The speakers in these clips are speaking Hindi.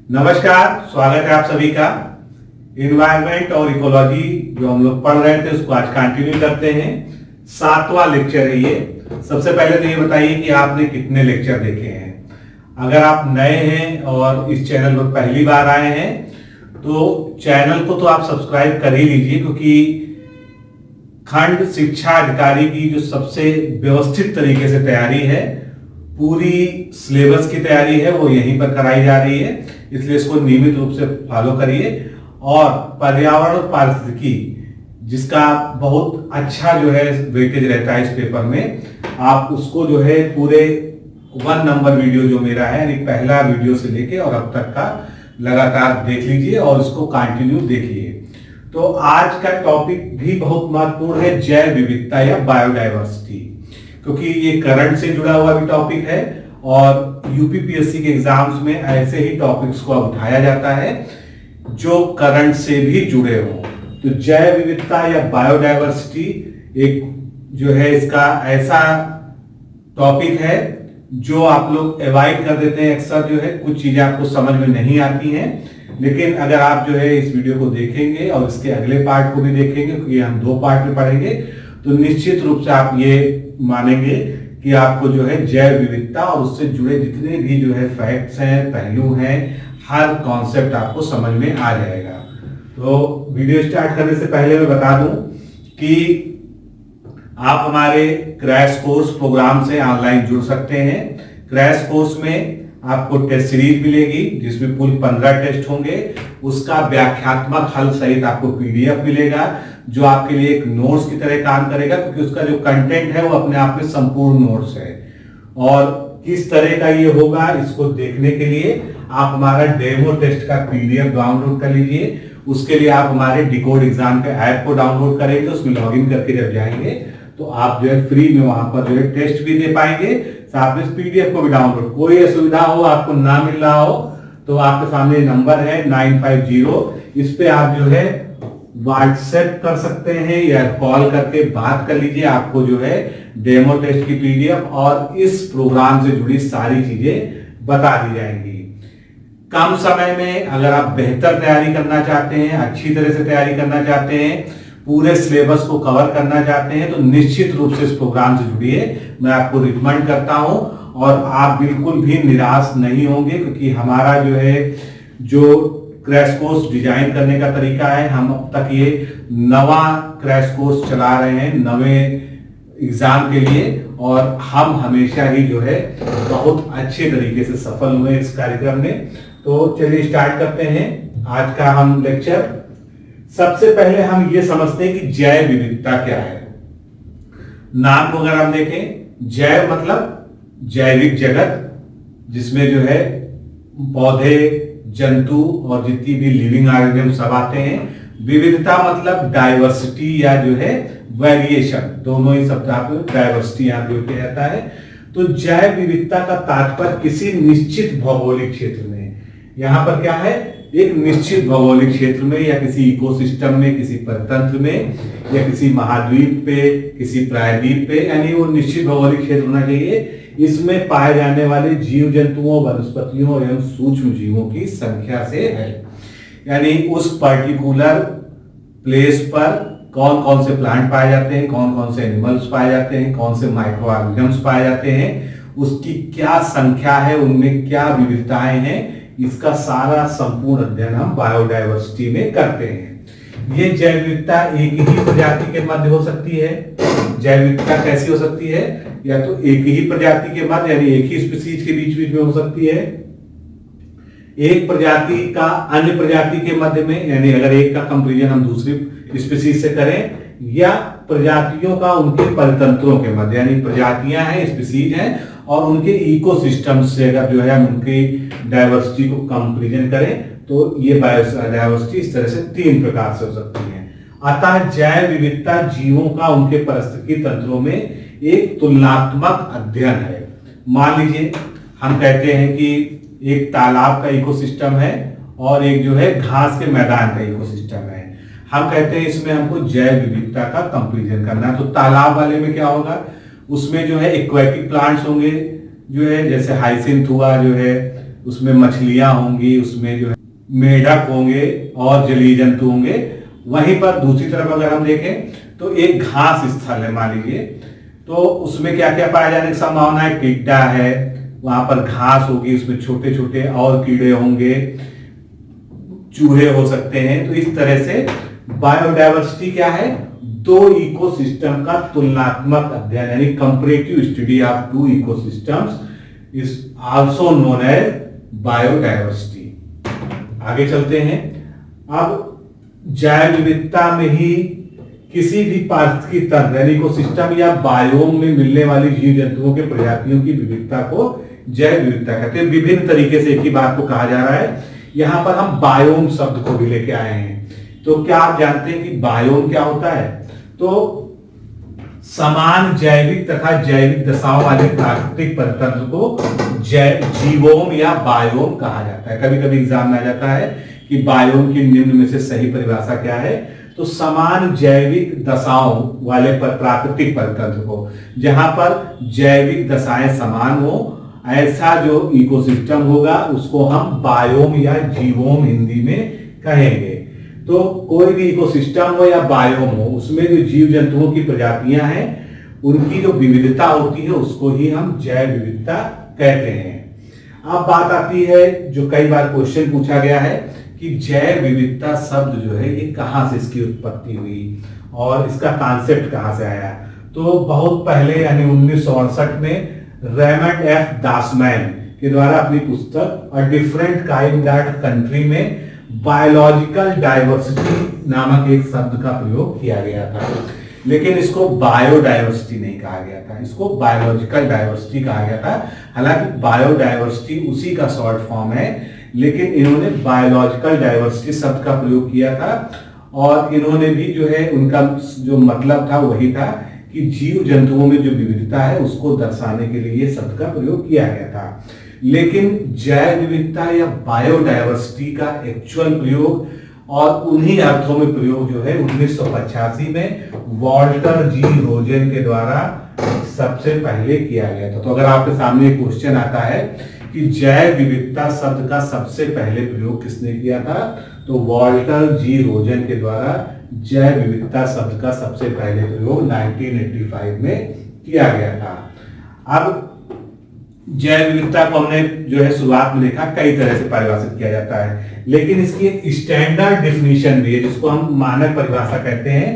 नमस्कार, स्वागत है आप सभी का। इन्वायरमेंट और इकोलॉजी जो हम लोग पढ़ रहे थे उसको आज कंटिन्यू करते हैं। 7वां लेक्चर है ये। सबसे पहले तो ये बताइए कि आपने कितने लेक्चर देखे हैं। अगर आप नए हैं और इस चैनल पर पहली बार आए हैं तो चैनल को तो आप सब्सक्राइब कर ही लीजिए, क्योंकि खंड शिक्षा अधिकारी की जो सबसे व्यवस्थित तरीके से तैयारी है, पूरी सिलेबस की तैयारी है, वो यहीं पर कराई जा रही है। इसलिए इसको नियमित रूप से फॉलो करिए। और पर्यावरण और पारिस्थितिकी जिसका बहुत अच्छा जो है वेटेज रहता है इस पेपर में, आप उसको जो है पूरे 1 नंबर वीडियो जो मेरा है, यानी पहला वीडियो से लेके और अब तक का लगातार देख लीजिए और इसको कंटिन्यू देखिए। तो आज का टॉपिक भी बहुत महत्वपूर्ण है, जैव विविधता या बायोडाइवर्सिटी, क्योंकि ये करंट से जुड़ा हुआ भी टॉपिक है और यूपीपीएससी के एग्जाम्स में ऐसे ही टॉपिक्स को उठाया जाता है जो करंट से भी जुड़े हों। तो जैव विविधता या बायोडाइवर्सिटी एक जो है इसका ऐसा टॉपिक है जो आप लोग अवॉइड कर देते हैं। अक्सर जो है कुछ चीजें आपको समझ में नहीं आती हैं, लेकिन अगर आप जो है इस वीडियो को देखेंगे और इसके अगले पार्ट को भी देखेंगे, क्योंकि हम 2 पार्ट में पढ़ेंगे, तो निश्चित रूप से आप ये मानेंगे कि आपको जो है जैव विविधता और उससे जुड़े जितने भी जो है फैक्ट्स हैं, पहलू हैं, हर कॉन्सेप्ट आपको समझ में आ जाएगा। तो वीडियो स्टार्ट करने से पहले मैं बता दूं कि आप हमारे क्रैश कोर्स प्रोग्राम से ऑनलाइन जुड़ सकते हैं। क्रैश कोर्स में आपको टेस्ट सीरीज मिलेगी जिसमें कुल 15 टेस्ट होंगे। उसका व्याख्यात्मक हल सहित आपको पीडीएफ मिलेगा जो आपके लिए एक नोट्स की तरह काम करेगा, क्योंकि उसका जो कंटेंट है वो अपने आप में संपूर्ण नोट्स है। और किस तरह का ये होगा इसको देखने के लिए आप हमारा डेमो टेस्ट का पीडीएफ डाउनलोड कर लीजिए। उसके लिए आप हमारे डिकोड एग्जाम के ऐप को डाउनलोड करेंगे, उसमें लॉगिन करके जब जाएंगे तो आप जो है फ्री में वहां पर जो है टेस्ट भी दे पाएंगे, साथ में पीडीएफ को भी डाउनलोड। कोई असुविधा हो, आपको ना मिल रहा हो, तो आपके सामने नंबर है 950, इस पे आप जो है व्हाट्सएप कर सकते हैं या कॉल करके बात कर लीजिए। आपको जो है डेमो टेस्ट की पीडीएफ और इस प्रोग्राम से जुड़ी सारी चीजें बता दी जाएंगी। कम समय में अगर आप बेहतर तैयारी करना चाहते हैं, अच्छी तरह से तैयारी करना चाहते हैं, पूरे सिलेबस को कवर करना चाहते हैं, तो निश्चित रूप से इस प्रोग्राम से जुड़िए। मैं आपको रिकमेंड करता हूं और आप बिल्कुल भी निराश नहीं होंगे, क्योंकि हमारा जो है जो क्रैश कोर्स डिजाइन करने का तरीका है, हम अब तक ये 9वां क्रैश कोर्स चला रहे हैं 9वें एग्जाम के लिए, और हम हमेशा ही जो है बहुत अच्छे तरीके से सफल हुए इस कार्यक्रम में। तो चलिए स्टार्ट करते हैं आज का हम लेक्चर। सबसे पहले हम ये समझते हैं कि जैव विविधता क्या है। नाम को अगर हम देखें, जैव मतलब जैविक जगत, जिसमें जो है पौधे, जंतु और जितनी भी लिविंग ऑर्गेनिज्म सब आते हैं। विविधता मतलब डाइवर्सिटी या जो है वेरिएशन, दोनों ही शब्द आप डाइवर्सिटी यहाँ प्रयोग किया जाता है। तो जैव विविधता का तात्पर्य किसी निश्चित भौगोलिक क्षेत्र में, यहाँ पर क्या है, एक निश्चित भौगोलिक क्षेत्र में या किसी इकोसिस्टम में, किसी परतंत्र में या किसी महाद्वीप पे, किसी प्रायद्वीप पे, यानी वो निश्चित भौगोलिक क्षेत्र होना चाहिए। इसमें पाए जाने वाले जीव जंतुओं, वनस्पतियों एवं सूक्ष्म जीवों की संख्या से है, यानी उस पर्टिकुलर प्लेस पर कौन कौन से प्लांट पाए जाते हैं, कौन कौन से एनिमल्स पाए जाते हैं, कौन से माइक्रो ऑर्गेनिजम्स पाए जाते हैं, उसकी क्या संख्या है, उनमें क्या विविधताएं हैं, इसका सारा संपूर्ण अध्ययन हम बायोडाइवर्सिटी में करते हैं। ये जैव विविधता एक ही प्रजाति के मध्य हो सकती है। जैव विविधता कैसी हो सकती है, या तो एक ही प्रजाति के मध्य, यानी एक ही स्पीसीज के बीच बीच में हो सकती है, एक प्रजाति का अन्य प्रजाति के मध्य में, यानी अगर एक का कंपैरिजन हम दूसरी स्पीसीज से करें, या प्रजातियों का उनके परितंत्रों के मध्य, यानी प्रजातियां हैं, स्पीसीज हैं और उनके इकोसिस्टम से अगर जो है उनकी डाइवर्सिटी को कंपैरिजन करें, तो ये बायोडाइवर्सिटी इस तरह से 3 प्रकार से हो सकती है। अतः जैव विविधता जीवों का उनके पारिस्थितिकी तंत्रों में एक तुलनात्मक अध्ययन है। मान लीजिए हम कहते हैं कि एक तालाब का इकोसिस्टम है और एक जो है घास के मैदान का इकोसिस्टम है। हम कहते हैं इसमें हमको जैव विविधता का कंपैरिजन करना है। तो तालाब वाले में क्या होगा, उसमें जो है एक्वेटिक प्लांट्स होंगे, जो है जैसे हाइसिंथ हुआ, जो है उसमें मछलियां होंगी, उसमें जो है मेढक होंगे और जलीय जंतु होंगे। वहीं पर दूसरी तरफ अगर हम देखें तो एक घास स्थल है मान लीजिए, तो उसमें क्या क्या पाया जाने की संभावना है? टिड्डा है, वहां पर घास होगी, उसमें छोटे छोटे और कीड़े होंगे, चूहे हो सकते हैं। तो इस तरह से बायोडायवर्सिटी क्या है? दो इकोसिस्टम का तुलनात्मक अध्ययन, यानी comparative study of two ecosystems is also known as biodiversity. आगे चलते हैं। अब जैव विविधता में ही किसी भी पारिस्थितिकी तंत्र यानी इकोसिस्टम या बायोम में मिलने वाली जीव जंतुओं के प्रजातियों की विविधता को जैव विविधता कहते हैं। विभिन्न तरीके से एक ही बात को कहा जा रहा है। यहां पर हम बायोम शब्द को भी लेके आए हैं। तो क्या आप जानते हैं कि बायोम क्या होता है? तो समान जैविक तथा जैविक दशाओं वाले प्राकृतिक परितंत्र को जीवोम या बायोम कहा जाता है। कभी कभी एग्जाम में आ जाता है कि बायोम की निम्न में से सही परिभाषा क्या है? तो समान जैविक दशाओं वाले प्राकृतिक परितंत्र को, जहां पर जैविक दशाएं समान हो, ऐसा जो इकोसिस्टम होगा उसको हम बायोम या जीवोम हिंदी में कहेंगे। तो कोई भी इकोसिस्टम हो या बायोम हो, उसमें जो जीव जंतुओं की प्रजातियां हैं उनकी जो विविधता होती है उसको ही हम जैव विविधता कहते हैं। अब बात आती है जो कई बार क्वेश्चन पूछा गया है कि जैव विविधता शब्द जो है ये कहां से इसकी उत्पत्ति हुई और इसका कॉन्सेप्ट कहां से आया? तो बहुत पहले यानी 1968 में रेमंड एफ दासमैन के द्वारा अपनी पुस्तक a different kind of country में बायोलॉजिकल डाइवर्सिटी नामक एक शब्द का प्रयोग किया गया था। लेकिन इसको बायोडाइवर्सिटी नहीं कहा गया था, इसको बायोलॉजिकल डाइवर्सिटी कहा गया था। हालांकि बायोडाइवर्सिटी उसी का शॉर्ट फॉर्म है, लेकिन इन्होंने बायोलॉजिकल डाइवर्सिटी शब्द का प्रयोग किया था। और इन्होंने भी जो है उनका जो मतलब था वही था कि जीव जंतुओं में जो विविधता है उसको दर्शाने के लिए ये शब्द का प्रयोग किया गया था। लेकिन जैव विविधता या बायोडायवर्सिटी का एक्चुअल प्रयोग और उन्हीं अर्थों में प्रयोग जो है 1985 में वॉल्टर जी रोजेन के द्वारा सबसे पहले किया गया था। तो अगर आपके सामने एक क्वेश्चन आता है कि जैव विविधता शब्द का सबसे पहले प्रयोग किसने किया था, तो वॉल्टर जी रोजेन के द्वारा जैव विविधता शब्द का सबसे पहले प्रयोग 1985 में किया गया था। अब जैव विविधता को हमने जो है शुरुआत में देखा कई तरह से परिभाषित किया जाता है, लेकिन इसकी एक स्टैंडर्ड डेफिनेशन भी है जिसको हम मानक परिभाषा कहते हैं।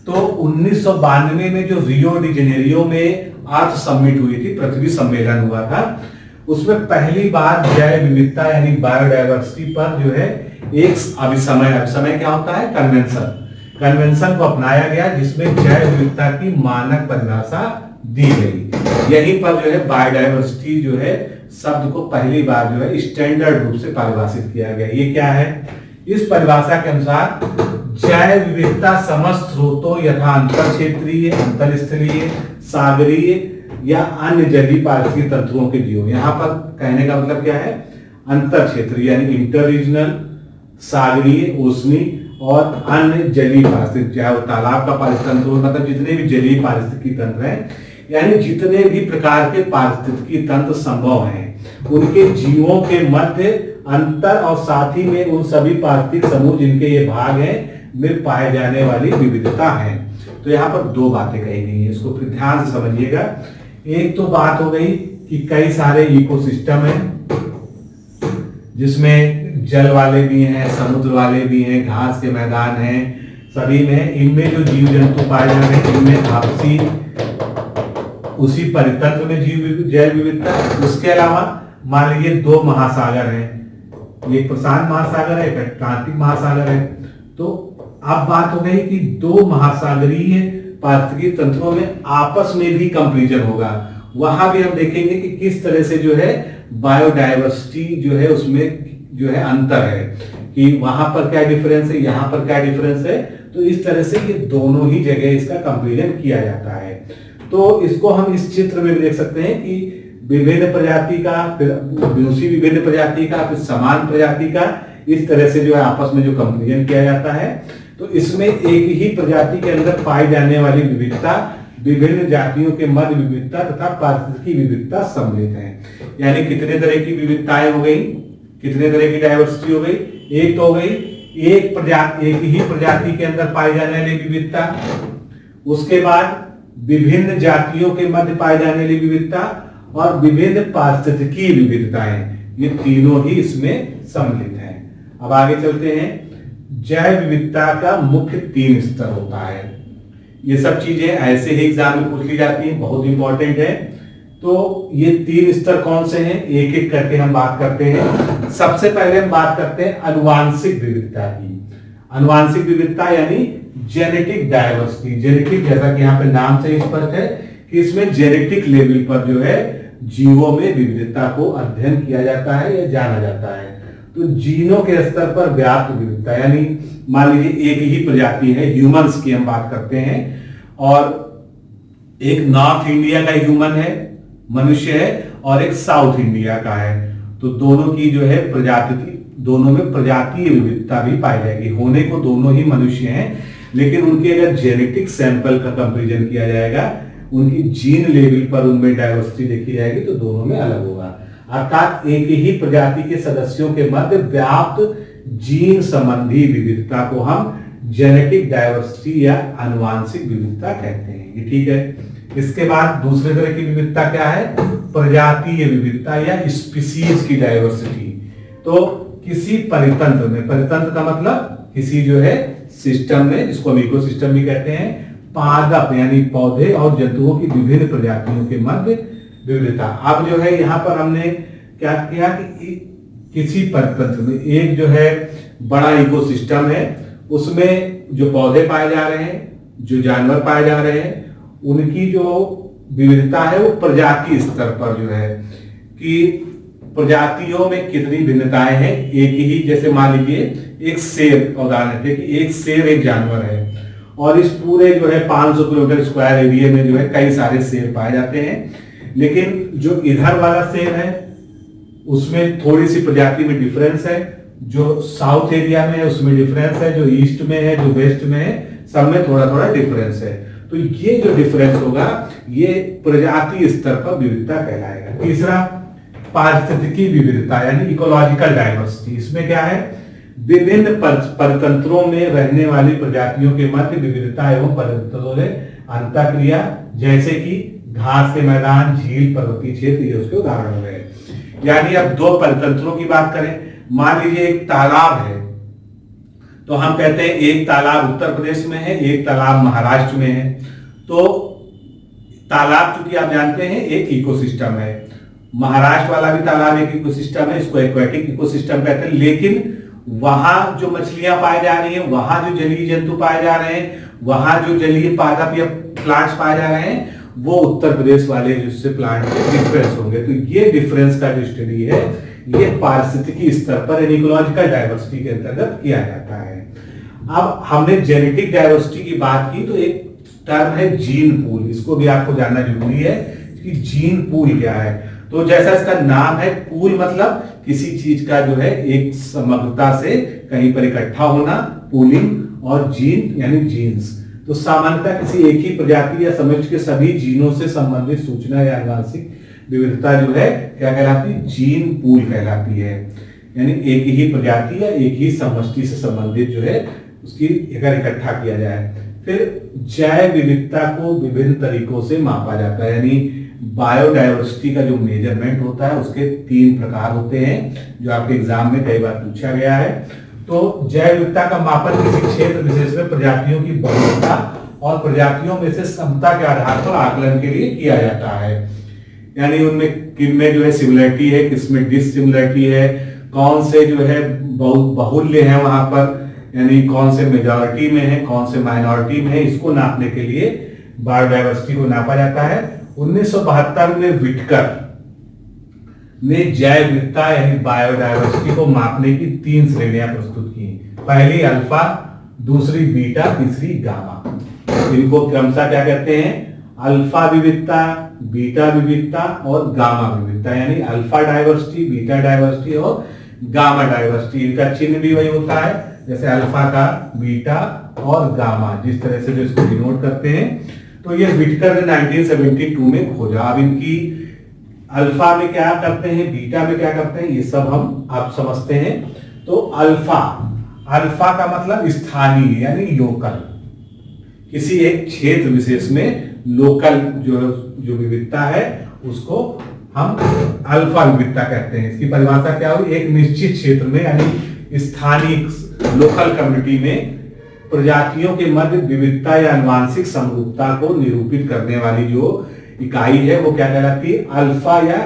तो 1992 में जो रियो डी जेनेरियो में अर्थ समिट हुई थी, पृथ्वी सम्मेलन हुआ था, उसमें पहली बार जैव विविधता यानी बायोडायवर्सिटी पर जो है एक अभिसमय क्या होता है? कन्वेंशन को अपनाया गया जिसमें जैव विविधता की मानक परिभाषा दी गई। यहीं पर जो है बायोडायवर्सिटी जो है शब्द को पहली बार जो है स्टैंडर्ड रूप से परिभाषित किया गया। ये क्या है? इस परिभाषा के अनुसार जैव विविधता समस्त स्रोतों यथा अंतर क्षेत्रीय, अंतरस्थलीय, सागरीय या अन्य जलीय पारिस्थितिकी तंत्रों के जीवों। यहाँ पर कहने का मतलब क्या है? अंतर क्षेत्रीय यानी इंटर रीजनल, सागरीय, ऊष्मी और अन्य जलीय पारिस्थितिकी, चाहे वो तालाब का पारिस्थितिकी तंत्र हो, मतलब जितने भी जलीय पारिस्थितिकी तंत्र हैं, यानी जितने भी प्रकार के पारिस्थितिकी तंत्र संभव हैं उनके जीवों के मध्य अंतर और साथ ही में उन सभी पारिस्थितिक समूह जिनके ये भाग हैं में पाए जाने वाली विविधता है। तो यहाँ पर दो बातें कही गई हैं, इसको फिर ध्यान से समझिएगा। एक तो बात हो गई कि कई सारे इकोसिस्टम हैं जिसमें जल वाले भी हैं, समुद्र वाले भी हैं, घास के मैदान हैं, सभी में इनमें जो जीव जंतु पाए जा रहे हैं इनमें आपसी उसी परितंत्र में जैव विविधता। उसके अलावा मान लीजिए दो महासागर हैं, एक प्रशांत महासागर है, एक अटलांटिक महासागर है। तो अब बात हो गई कि दो महासागरीय पारिस्थितिकी तंत्रों में आपस में भी कंपैरिजन होगा। वहां भी हम देखेंगे कि किस तरह से जो है बायोडायवर्सिटी जो है उसमें जो है अंतर है, कि वहां पर क्या डिफरेंस है, यहाँ पर क्या डिफरेंस है। तो इस तरह से ये दोनों ही जगह इसका कंपैरिजन किया जाता है। तो इसको हम इस चित्र में भी देख सकते हैं कि विभिन्न प्रजाति का, फिर दूसरी विभिन्न प्रजाति का, फिर समान प्रजाति का, इस तरह से जो है आपस में जो कंपैरिजन किया जाता है। तो इसमें एक ही प्रजाति के अंदर पाई जाने वाली विविधता, विभिन्न जातियों के मध्य विविधता तथा पारिस्थितिकी विविधता सम्मिलित है। यानी कितने तरह की विविधताएं हो गई, कितने तरह की डायवर्सिटी हो गई। एक तो हो गई एक ही प्रजाति के अंदर पाई जाने वाली विविधता, उसके बाद विभिन्न जातियों के मध्य पाए जाने वाली विविधता और विभिन्न पारिस्थितिकी विविधताएं, ये तीनों ही इसमें सम्मिलित हैं। अब आगे चलते हैं। जैव विविधता का मुख्य 3 स्तर होता है। ये सब चीजें ऐसे ही एग्जाम में पूछ ली जाती हैं, बहुत इंपॉर्टेंट है। तो ये 3 स्तर कौन से हैं, एक एक करके हम बात करते हैं। सबसे पहले हम बात करते हैं अनुवांशिक विविधता की। अनुवांशिक विविधता यानी जेनेटिक डायवर्सिटी। जेनेटिक, जैसा कि यहाँ पे नाम से स्पष्ट है कि इसमें जेनेटिक लेवल पर जो है जीवों में विविधता को अध्ययन किया जाता है या जाना जाता है। तो जीनों के स्तर पर व्याप्त विविधता, यानी मान लीजिए एक ही प्रजाति है, ह्यूमंस की हम बात करते हैं, और एक नॉर्थ इंडिया का ह्यूमन है, मनुष्य है, और एक साउथ इंडिया का है। तो दोनों की जो है प्रजाति, दोनों में प्रजातीय विविधता भी पाई जाएगी। होने को दोनों ही मनुष्य हैं, लेकिन उनके अगर जेनेटिक सैंपल का कंपैरिजन किया जाएगा, उनकी जीन लेवल पर उनमें डायवर्सिटी देखी जाएगी तो दोनों में अलग होगा। अर्थात एक ही प्रजाति के सदस्यों के मध्य व्याप्त जीन संबंधी विविधता को हम जेनेटिक डायवर्सिटी या आनुवंशिक विविधता कहते हैं। ये ठीक है। इसके बाद दूसरे तरह की विविधता क्या है, प्रजातीय विविधता या स्पीसीज की डायवर्सिटी। तो किसी परितंत्र में, परितंत्र का मतलब किसी जो है सिस्टम में, जिसको हम इकोसिस्टम भी कहते हैं, पादप यानी पौधे और जंतुओं की विभिन्न प्रजातियों के मध्य विविधता। अब जो है यहाँ पर हमने क्या किया कि किसी परितंत्र में एक जो है बड़ा इकोसिस्टम है, उसमें जो पौधे पाए जा रहे हैं, जो जानवर पाए जा रहे हैं, उनकी जो विविधता है वो प्रजाति स्तर पर जो है कि प्रजातियों में कितनी भिन्नताएं हैं। एक ही, जैसे मान लीजिए एक शेर, उदाहरण है कि एक शेर एक जानवर है और इस पूरे जो है 500 किलोमीटर स्क्वायर एरिया में जो है कई सारे शेर पाए जाते हैं, लेकिन जो इधर वाला शेर है उसमें थोड़ी सी प्रजाति में डिफरेंस है, जो साउथ एरिया में है उसमें डिफरेंस है, जो ईस्ट में है, जो वेस्ट में है, सब में थोड़ा थोड़ा डिफरेंस है। तो ये जो डिफरेंस होगा ये प्रजाति स्तर पर विविधता कहलाएगा। तीसरा पारिस्थितिकी विविधता यानी इकोलॉजिकल डाइवर्सिटी। इसमें क्या है, विभिन्न परितंत्रों में रहने वाली प्रजातियों के मध्य विविधता एवं परितंत्रों में अंतःक्रिया, जैसे कि घास के मैदान, झील, पर्वतीय क्षेत्र, ये उसके उदाहरण हो गए। यानी अब दो परितंत्रों की बात करें, मान लीजिए एक तालाब है, तो हम कहते हैं एक तालाब उत्तर प्रदेश में है, एक तालाब महाराष्ट्र में है। तो तालाब चूंकि आप जानते हैं एक इकोसिस्टम है, महाराष्ट्र वाला भी तालाब एक इकोसिस्टम है, इसको एक्वेटिक इकोसिस्टम कहते हैं। लेकिन वहां जो मछलियां पाई जा रही हैं, वहां जो जलीय जंतु पाए जा रहे हैं, वहां जो जलीय पादप या प्लांट्स पाए जा रहे हैं, वो उत्तर प्रदेश वाले जिससे प्लांट के डिफरेंस होंगे। तो ये डिफरेंस का जो स्टडी है ये पारिस्थितिकी स्तर पर इकोलॉजिकल डाइवर्सिटी के अंतर्गत किया जाता है। अब हमने जेनेटिक डाइवर्सिटी की बात की, तो एक टर्म है जीन पूल, इसको भी आपको जानना जरूरी है कि जीन पूल क्या है। तो जैसा इसका नाम है, पूल मतलब किसी चीज का जो है एक समग्रता से कहीं पर इकट्ठा होना, पूलिंग, और जीन यानी जीन्स। तो सामान्यतः किसी एक ही प्रजाति या समुच्चय के सभी जीनों से संबंधित सूचना या आनुवंशिक विविधता जो है क्या कहलाती है, जीन पूल कहलाती है। यानी एक ही प्रजाति या एक ही समष्टि से संबंधित जो है उसकी अगर इकट्ठा किया जाए। फिर जैव विविधता को विभिन्न तरीकों से मापा जाता है, यानी बायोडायवर्सिटी का जो मेजरमेंट होता है उसके 3 प्रकार होते हैं, जो आपके एग्जाम में कई बार पूछा गया है। तो जैव विविधता का मापन किसी क्षेत्र विशेष में प्रजातियों की बहुलता और प्रजातियों में से समता के आधार पर आकलन के लिए किया जाता है। यानी उनमें किनमें जो है सिमिलरिटी है, किसमें डिससिमिलरिटी है, कौन से जो है बहुल्य है वहां पर, यानी कौन से मेजॉरिटी में है, कौन से माइनॉरिटी में है, इसको नापने के लिए बायोडायवर्सिटी को नापा जाता है। 1972 में विटकर ने जैव विविधता यानी बायोडायवर्सिटी को मापने की 3 श्रेणियां प्रस्तुत की। पहली अल्फा, दूसरी बीटा, तीसरी गामा। इनको क्रमशः क्या कहते हैं, अल्फा विविधता, बीटा विविधता और गामा विविधता। यानी अल्फा डायवर्सिटी, बीटा डायवर्सिटी और गामा डायवर्सिटी। इनका चिन्ह भी वही होता है जैसे अल्फा का, बीटा और गामा, जिस तरह से जो इसको डिनोट करते हैं। तो ये विटकर ने 1972 में खोजा। अब इनकी अल्फा में क्या करते हैं, बीटा में क्या करते हैं, ये सब हम आप समझते हैं। तो अल्फा, अल्फा का मतलब स्थानीय यानी लोकल, किसी एक क्षेत्र विशेष में लोकल जो विविधता है उसको हम अल्फा विविधता कहते हैं। इसकी परिभाषा क्या हुई, एक निश्चित क्षेत्र में यानी स्थानीय लोकल कम्युनिटी में प्रजातियों के मध्य विविधता या आनुवंशिक समरूपता को निरूपित करने वाली जो इकाई है वो क्या कहलाती है, अल्फा या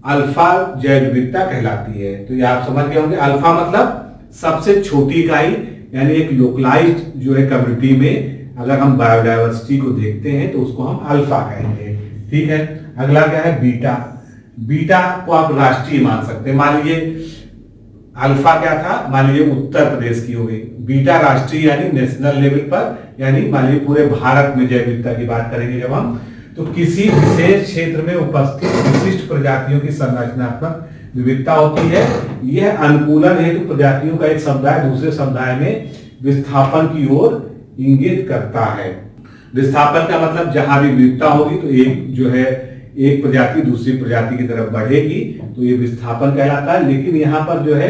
अल्फा जैव विविधता कहलाती है। तो ये आप समझ गए होंगे, अल्फा मतलब सबसे छोटी इकाई यानी एक लोकलाइज्ड जो है कम्युनिटी में अगर हम बायोडायवर्सिटी को देखते हैं तो उसको हम अल्फा कहेंगे। ठीक है, अगला क्या है बीटा। बीटा को आप राष्ट्रीय मान सकते हैं। मान लीजिए अल्फा क्या था, मान लीजिए उत्तर प्रदेश की हो गई, बीटा राष्ट्रीय यानी नेशनल लेवल पर, यानी मान लीजिए पूरे भारत में जैव विविधता की बात करेंगे जब हम, तो किसी विशेष क्षेत्र में उपस्थित विशिष्ट प्रजातियों की संरचनात्मक विविधता होती है। यह अनुकूलन हेतु प्रजातियों का एक समुदाय दूसरे समुदाय में विस्थापन की ओर इंगित करता है। विस्थापन का मतलब जहां भी विविधता होगी तो एक जो है एक प्रजाति दूसरी प्रजाति की तरफ बढ़ेगी, तो ये विस्थापन कहलाता है। लेकिन यहाँ पर जो है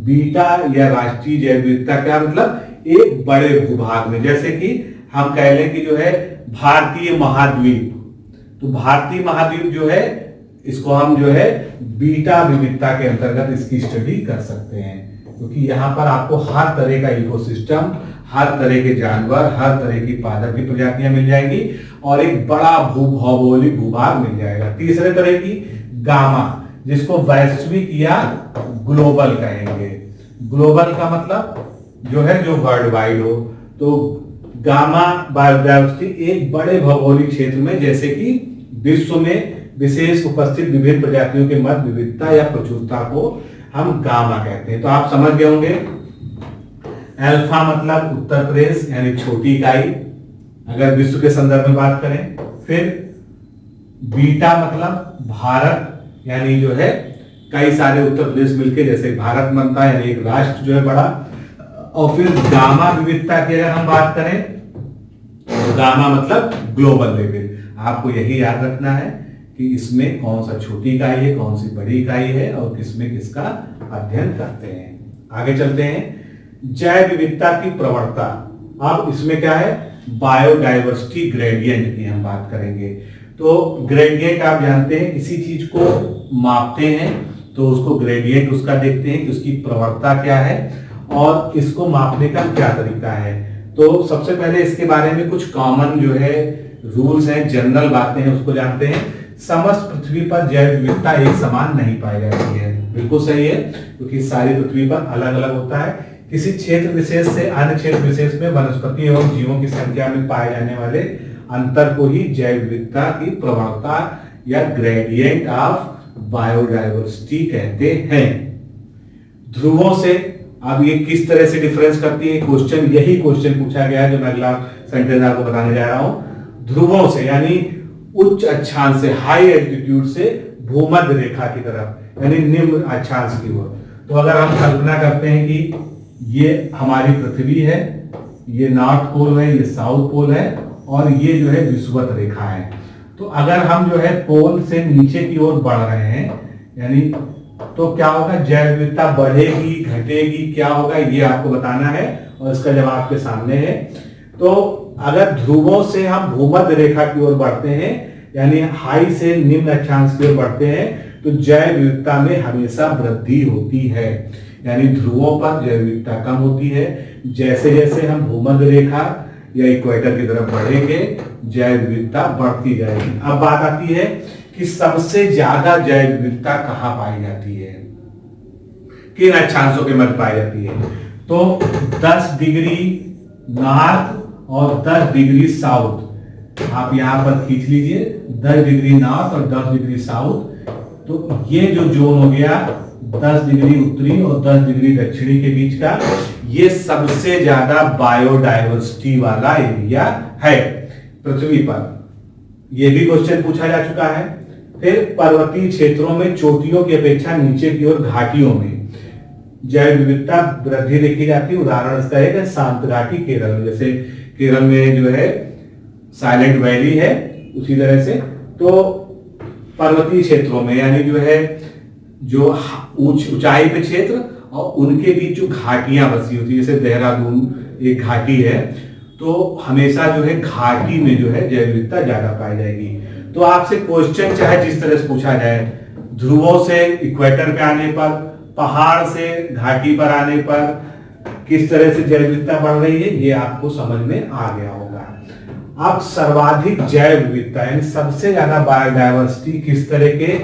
बीटा या राष्ट्रीय जैव विविधता क्या मतलब, एक बड़े भूभाग में, जैसे कि हम कह लें कि जो है भारतीय महाद्वीप, तो भारतीय महाद्वीप जो है इसको हम जो है बीटा विविधता के अंतर्गत इसकी स्टडी कर सकते हैं, क्योंकि यहाँ पर आपको हर तरह का इकोसिस्टम, हर तरह के जानवर, हर तरह की पादप की प्रजातियां मिल जाएंगी और एक बड़ा भौगोलिक भूभाग मिल जाएगा। तीसरे तरह की गामा, जिसको वैश्विक या ग्लोबल कहेंगे। ग्लोबल का मतलब जो है जो वर्ल्ड वाइड हो, तो गामा बायोडायवर्सिटी एक बड़े भौगोलिक क्षेत्र में जैसे कि विश्व में विशेष उपस्थित विभिन्न प्रजातियों के मध्य विविधता या प्रचुरता को हम गामा कहते हैं। तो आप समझ गए होंगे अल्फा मतलब उत्तर प्रदेश यानी छोटी इकाई अगर विश्व के संदर्भ में बात करें, फिर बीटा मतलब भारत यानी जो है कई सारे उत्तर प्रदेश मिलके जैसे भारत बनता है यानी एक राष्ट्र जो है बड़ा, और फिर गामा विविधता की अगर हम बात करें तो गामा मतलब ग्लोबल लेवल। आपको यही याद रखना है कि इसमें कौन सा छोटी इकाई है, कौन सी बड़ी इकाई है और किसमें किसका अध्ययन करते हैं। आगे चलते हैं, जैव विविधता की प्रवणता। अब इसमें क्या है, बायोडायवर्सिटी ग्रेडियंट की हम बात करेंगे। तो ग्रेडियंट आप जानते हैं, किसी चीज को मापते हैं तो उसको ग्रेडियंट उसका देखते हैं कि उसकी प्रवणता क्या है और इसको मापने का क्या तरीका है। तो सबसे पहले इसके बारे में कुछ कॉमन जो है रूल्स हैं, जनरल बातें हैं, उसको जानते हैं। समस्त पृथ्वी पर जैव विविधता एक समान नहीं पाई जाती है, बिल्कुल सही है, क्योंकि सारी पृथ्वी पर अलग अलग होता है। किसी क्षेत्र विशेष से अन्य क्षेत्र विशेष में वनस्पति एवं जीवों की संख्या में पाए जाने वाले अंतर को ही जैव विविधता की प्रवणता या ग्रेडियंट ऑफ बायोडायवर्सिटी कहते हैं। ध्रुवों से अब ये किस तरह से डिफरेंस करती है, क्वेश्चन यही क्वेश्चन पूछा गया है जो मैं अगला सेंटेंस आपको बताने जा रहा हूं। ध्रुवों से यानी उच्च अक्षांश से, हाई एल्टीट्यूड से भूमध्य रेखा की तरफ यानी निम्न अक्षांश की ओर। तो अगर हम कल्पना करते हैं कि ये हमारी पृथ्वी है, ये नॉर्थ पोल है, ये साउथ पोल है और ये जो है विषुवत रेखा है, तो अगर हम जो है पोल से नीचे की ओर बढ़ रहे हैं यानी तो क्या होगा, जैव विविधता बढ़ेगी घटेगी, क्या होगा ये आपको बताना है और इसका जवाब आपके सामने है। तो अगर ध्रुवों से हम भूमध्य रेखा की ओर बढ़ते हैं यानी हाई से निम्न अक्षांश की ओर बढ़ते हैं तो जैव विविधता में हमेशा वृद्धि होती है, यानी ध्रुवों पर जैव विविधता कम होती है। जैसे जैसे हम भूमध्य रेखा या इक्वेटर की तरफ बढ़ेंगे जैव विविधता बढ़ती जाएगी। अब बात आती है कि सबसे ज्यादा जैव विविधता कहां पाई जाती है, किन अक्षांशों के मध्य पाई जाती है। तो 10 डिग्री नॉर्थ और 10 डिग्री साउथ आप यहां पर खींच लीजिए, 10 डिग्री नॉर्थ और 10 डिग्री साउथ। तो ये जो जोन हो गया 10 डिग्री उत्तरी और 10 डिग्री दक्षिणी के बीच का, ये सबसे ज्यादा बायोडायवर्सिटी वाला एरिया है पृथ्वी पर। यह भी क्वेश्चन पूछा जा चुका है। फिर पर्वतीय क्षेत्रों में चोटियों की अपेक्षा नीचे की ओर घाटियों में जैव विविधता वृद्धि देखी जाती है। उदाहरण इसका है शांत घाटी केरल में, जैसे केरल में जो है साइलेंट वैली है उसी तरह से। तो पर्वतीय क्षेत्रों में, यानी जो है जो ऊंचाई पे क्षेत्र और उनके बीच जो घाटियां बसी होती है, जैसे देहरादून एक घाटी है, तो हमेशा जो है घाटी में जो है जैव विविधता ज्यादा पाई जाएगी। तो आपसे क्वेश्चन चाहे जिस तरह से पूछा जाए, ध्रुवों से इक्वेटर पे आने पर, पहाड़ से घाटी पर आने पर किस तरह से जैव विविधता बढ़ रही है, ये आपको समझ में आ गया होगा। अब सर्वाधिक जैव विविधता यानी सबसे ज्यादा बायोडायवर्सिटी किस तरह के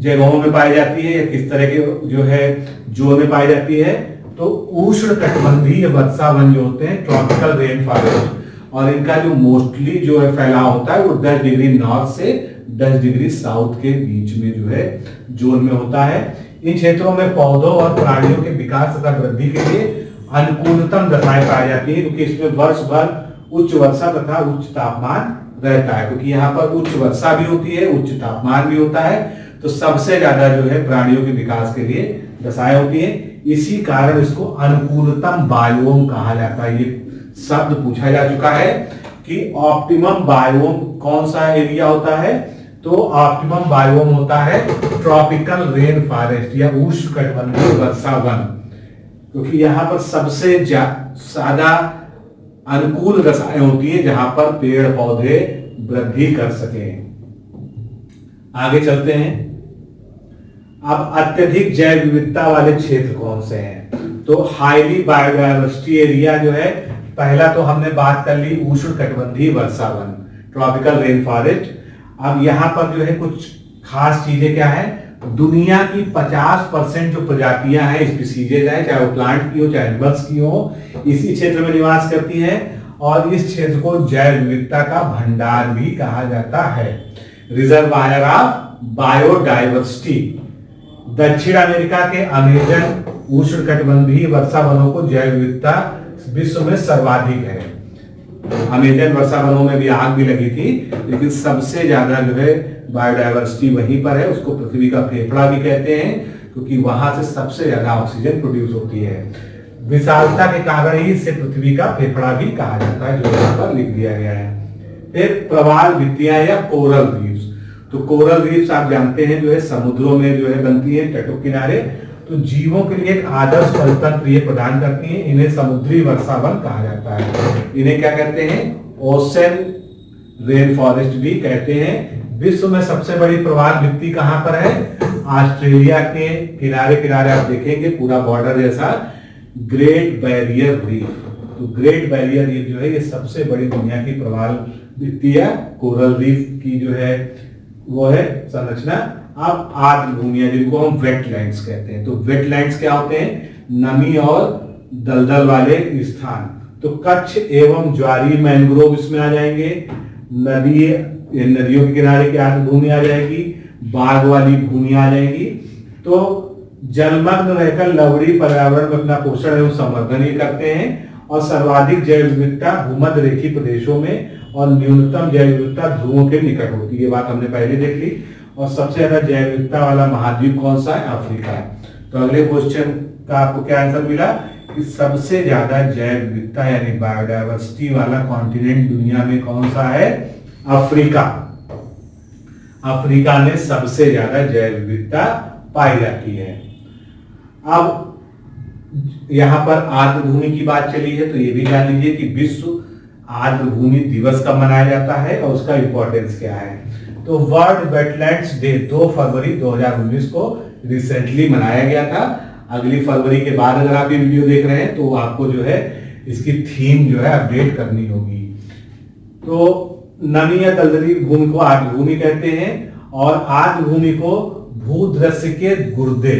जगहों में पाई जाती है या किस तरह के जो है जोन में पाई जाती है, तो उष्ण कटिबंधीय वर्षा वन जो होते हैं, ट्रॉपिकल रेन फॉरेस्ट, और इनका जो मोस्टली जो है फैलाव होता है वो 10 डिग्री नॉर्थ से 10 डिग्री साउथ के बीच में जो है जोन में होता है। इन क्षेत्रों में पौधों और प्राणियों के विकास तथा वृद्धि के लिए अनुकूलतम दशाएं पाई जाती है, क्योंकि इसमें वर्ष भर उच्च वर्षा तथा उच्च तापमान रहता है, क्योंकि यहाँ पर उच्च वर्षा भी होती है, उच्च तापमान भी होता है, तो सबसे ज्यादा जो है प्राणियों के विकास के लिए दशाएं होती है। इसी कारण इसको अनुकूलतम बायोम कहा जाता है। ये शब्द पूछा जा चुका है कि ऑप्टिमम बायोम कौन सा एरिया होता है, तो ऑप्टिमम बायोम होता है ट्रॉपिकल रेन फॉरेस्ट या उष्णकटिबंधीय वर्षा वन, क्योंकि यहाँ पर सबसे ज्यादा अनुकूल दशाएं होती है जहां पर पेड़ पौधे वृद्धि कर सके। आगे चलते हैं। अब अत्यधिक जैव विविधता वाले क्षेत्र कौन से हैं, तो हाईली बायोडायवर्सिटी एरिया जो है, पहला तो हमने बात कर ली उष्णकटिबंधीय वर्षा वन, ट्रॉपिकल रेन फॉरेस्ट। अब यहाँ पर जो है कुछ खास चीजें क्या है, दुनिया की 50% जो प्रजातियां हैं, स्पीसीजेज हैं, चाहे वो प्लांट की हो चाहे एनिमल्स की हो, इसी क्षेत्र में निवास करती हैं, और इस क्षेत्र को जैव विविधता का भंडार भी कहा जाता है, रिजर्वायर ऑफ बायोडायवर्सिटी। दक्षिण अमेरिका के अमेजन उष्णकटिबंधीय वर्षा वनों को जैव विविधता विश्व में सर्वाधिक है। अमेजन वर्षा वनों में भी आग भी लगी थी, लेकिन सबसे ज्यादा जो है बायोडायवर्सिटी वहीं पर है। उसको पृथ्वी का फेफड़ा भी कहते हैं, क्योंकि वहां से सबसे ज्यादा ऑक्सीजन प्रोड्यूस होती है। विशालता के कारण ही इसे पृथ्वी का फेफड़ा भी कहा जाता है, जो यहाँ पर लिख दिया गया है। फिर प्रवाल भित्तियां या कोरल रीफ्स, तो कोरल रीफ्स आप जानते हैं जो है समुद्रों में जो है बनती है, तटों किनारे, तो जीवों के लिए एक आदर्श परितंत्र ये प्रदान करती हैं। इन्हें समुद्री वर्षा वन कहा जाता है। इन्हें क्या कहते हैं, ओशन रेन फॉरेस्ट भी कहते हैं। विश्व में सबसे बड़ी प्रवाल भित्ति कहां पर है, ऑस्ट्रेलिया के किनारे किनारे आप देखेंगे पूरा बॉर्डर जैसा ग्रेट बैरियर रीफ। तो ग्रेट बैरियर रीफ जो है ये सबसे बड़ी दुनिया की प्रवाल भित्ति या कोरल रीफ की जो है वो है संरचना। अब आर्द्र भूमियां जिनको हम वेटलैंड्स कहते हैं, तो वेटलैंड्स क्या होते हैं, नमी और दलदल वाले स्थान। तो कच्छ एवं ज्वारी मैंग्रोव इसमें आ जाएंगे, नदियों के किनारे की आर्द्र भूमि आ जाएगी, बाग वाली भूमि आ जाएगी। तो जलमग्न रहकर लवड़ी पर्यावरण में अपना पोषण एवं संवर्धन ही करते हैं, और सर्वाधिक जैव विविधता भूमध्य रेखीय प्रदेशों में और न्यूनतम जैव विविधता ध्रुवों के निकट होती है। ये बात हमने पहले देख ली। और सबसे ज्यादा जैव विविधता वाला महाद्वीप कौन सा है, अफ्रीका है। तो अगले क्वेश्चन का आपको क्या आंसर मिला कि सबसे ज्यादा जैव विविधता यानी बायोडायवर्सिटी वाला कॉन्टिनेंट दुनिया में कौन सा है, अफ्रीका। अफ्रीका में सबसे ज्यादा जैव विविधता पाई जाती है। अब यहां पर आर्द्र भूमि की बात चली है, तो ये भी जान लीजिए कि विश्व आर्द्र भूमि दिवस कब मनाया जाता है और उसका इंपॉर्टेंस क्या है। तो वर्ल्ड वेटलैंड्स डे 2 फरवरी 2019 को रिसेंटली मनाया गया था। अगली फरवरी के बाद अगर आप ये वीडियो देख रहे हैं तो आपको जो है इसकी थीम जो है अपडेट करनी होगी। तो नमी या दलदली भूमि को आर्द्र भूमि कहते हैं, और आर्द्र भूमि को भूदृश्य के गुर्दे,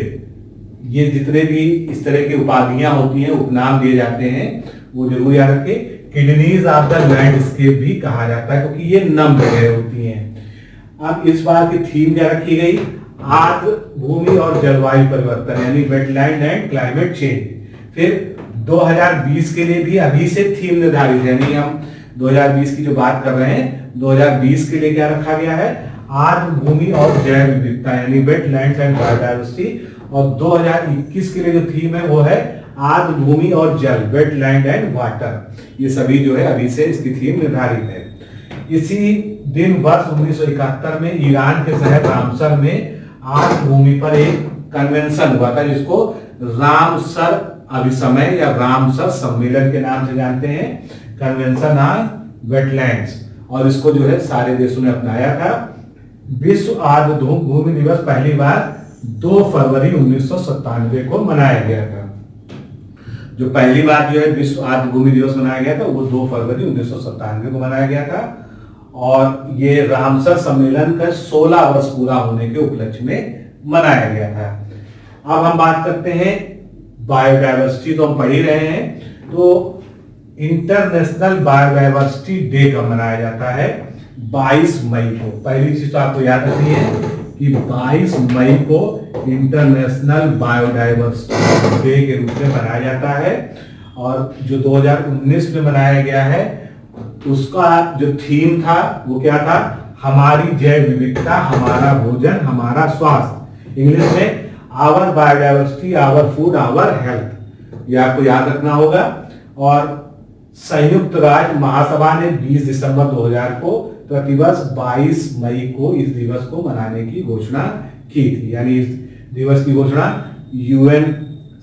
ये जितने भी इस तरह की उपाधियां होती हैं, उपनाम दिए जाते हैं, वो जरूर याद रखें। किडनीज ऑफ द लैंडस्केप भी कहा जाता है, क्योंकि ये नम जगह होती हैं। अब इस बार की थीम क्या रखी गई, आर्द्र भूमि और जलवायु परिवर्तन यानी वेटलैंड एंड क्लाइमेट चेंज। फिर 2020 के लिए भी अभी से थीम निर्धारित है, यानी हम 2020 की जो बात कर रहे हैं, 2020 के लिए क्या रखा गया है, आर्द्र भूमि और जैव विविधता यानी वेटलैंड्स एंड बायोडायवर्सिटी। और 2021 के लिए जो थीम है वो है आर्द्र भूमि और जल, वेटलैंड एंड वाटर। ये सभी जो है अभी से इसकी थीम निर्धारित है। इसी दिन वर्ष 1971 में ईरान के शहर रामसर में आर्थ भूमि पर एक कन्वेंशन हुआ था, जिसको रामसर अभिसमय या रामसर सम्मेलन के नाम से जानते हैं, कन्वेंशन ऑन वेटलैंड्स। और इसको जो है सारे देशों ने अपनाया था। विश्व आर्द्र भूमि दिवस पहली बार 2 फरवरी 1997 को मनाया गया था। जो पहली बार जो है विश्व आर्द्र भूमि दिवस मनाया गया था वो 2 फरवरी 1997 को मनाया गया था। और ये रामसर सम्मेलन का 16 वर्ष पूरा होने के उपलक्ष्य में मनाया गया था। अब हम बात करते हैं बायोडायवर्सिटी, तो हम पढ़ ही रहे हैं। तो इंटरनेशनल बायोडायवर्सिटी डे कब मनाया जाता है? 22 मई को। पहली चीज तो आपको याद रखनी है कि 22 मई को इंटरनेशनल बायोडायवर्सिटी डे के रूप में मनाया जाता है। और जो 2019 में मनाया गया है उसका जो थीम था वो क्या था? हमारी जैव विविधता, हमारा भोजन, हमारा स्वास्थ्य। इंग्लिश में our biodiversity, our food, our health, ये आपको याद रखना होगा। और संयुक्त राष्ट्र महासभा ने 20 दिसंबर 2000 को प्रतिवर्ष 22 मई को इस दिवस को मनाने की घोषणा की थी। यानी इस दिवस की घोषणा यूएन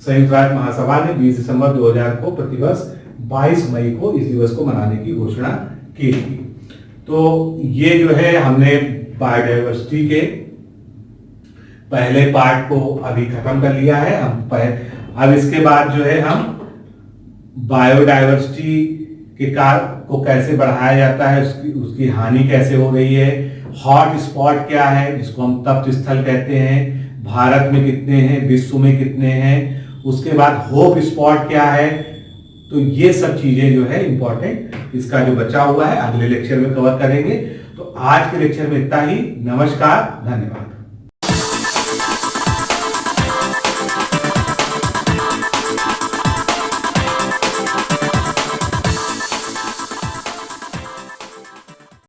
संयुक्त राष्ट्र महासभा ने 20 दिसंबर 2000 को प्रतिवर्ष 22 मई को इस दिवस को मनाने की घोषणा की थी। तो ये जो है हमने बायोडायवर्सिटी के पहले पार्ट को अभी खत्म कर लिया है। अब इसके बाद जो है हम बायोडायवर्सिटी के कार्य को कैसे बढ़ाया जाता है, उसकी हानि कैसे हो रही है, हॉट स्पॉट क्या है जिसको हम तप्त स्थल कहते हैं, भारत में कितने हैं, विश्व में कितने हैं, उसके बाद होप स्पॉट क्या है। तो ये सब चीजें जो है इंपॉर्टेंट, इसका जो बचा हुआ है अगले लेक्चर में कवर करेंगे। तो आज के लेक्चर में इतना ही। नमस्कार, धन्यवाद।